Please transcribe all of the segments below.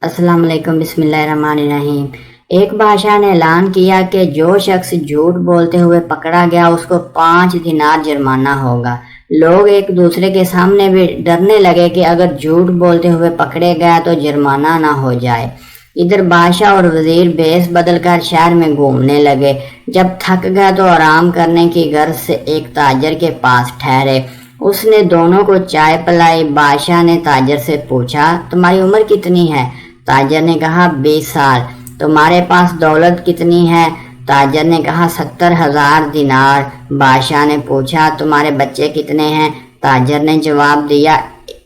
अस्सलाम वालेकुम, बिस्मिल्लाहिर्रहमानिर्रहीम। एक बादशाह ने ऐलान किया कि जो शख्स झूठ बोलते हुए पकड़ा गया उसको 5 दिनार जुर्माना होगा। लोग एक दूसरे के सामने भी डरने लगे कि अगर झूठ बोलते हुए पकड़े गया तो जुर्माना ना हो जाए। इधर बादशाह और वजीर भेस बदल कर शहर में घूमने लगे। जब थक गया तो आराम करने की गर्ज से एक ताजर के पास ठहरे। उसने दोनों को चाय पिलाई। बादशाह ने ताजर से पूछा, तुम्हारी उम्र कितनी है? ताजर ने कहा, 20 साल। तुम्हारे पास दौलत कितनी है? ताजर ने कहा, 70,000 दिनार। बादशाह ने पूछा, तुम्हारे बच्चे कितने हैं? ताजर ने जवाब दिया,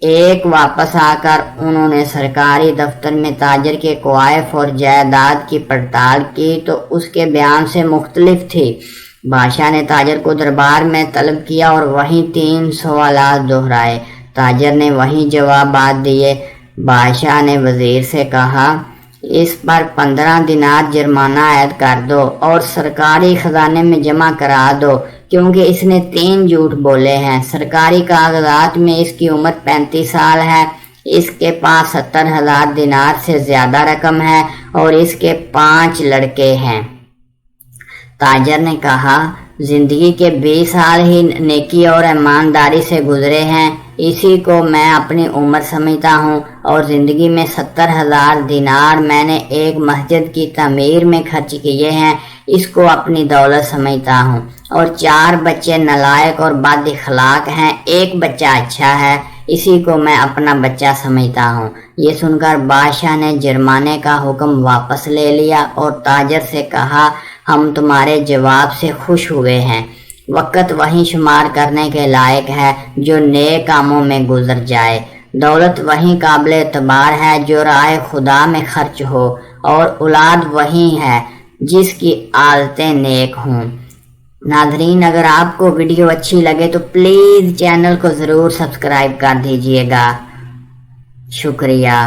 एक। वापस आकर उन्होंने सरकारी दफ्तर में ताजर के क्वाइफ और जायदाद की पड़ताल की तो उसके बयान से मुख्तलिफ थी। बादशाह ने ताजर को दरबार में तलब किया और वहीं 3 सवालात दोहराए। ताजर ने वहीं जवाबात दिए। बादशाह ने वजीर से कहा, इस पर 15 दिनार जुर्माना ऐड कर दो और सरकारी खजाने में जमा करा दो, क्योंकि इसने 3 झूठ बोले हैं। सरकारी कागजात में इसकी उम्र 35 साल है। इसके पास 70,000 दिनार से ज्यादा रकम है और इसके 5 लड़के हैं। ताजर ने कहा, जिंदगी के 20 साल ही नेकी और ईमानदारी से गुजरे हैं, इसी को मैं अपनी उम्र समझता हूँ। और जिंदगी में 70,000 दिनार मैंने एक मस्जिद की तामीर में खर्च किए हैं, इसको अपनी दौलत समझता हूँ। और 4 बच्चे नालायक और बद इखलाक हैं, एक बच्चा अच्छा है, इसी को मैं अपना बच्चा समझता हूँ। ये सुनकर बादशाह ने जुर्माने का हुक्म वापस ले लिया और ताजर से कहा, हम तुम्हारे जवाब से खुश हुए हैं। वक़्त वही शुमार करने के लायक है जो नेक कामों में गुजर जाए। दौलत वही काबिल एतबार है जो राह खुदा में खर्च हो, और औलाद वही है जिसकी आदतें नेक हों। नाज़रीन, अगर आपको वीडियो अच्छी लगे तो प्लीज़ चैनल को ज़रूर सब्सक्राइब कर दीजिएगा। शुक्रिया।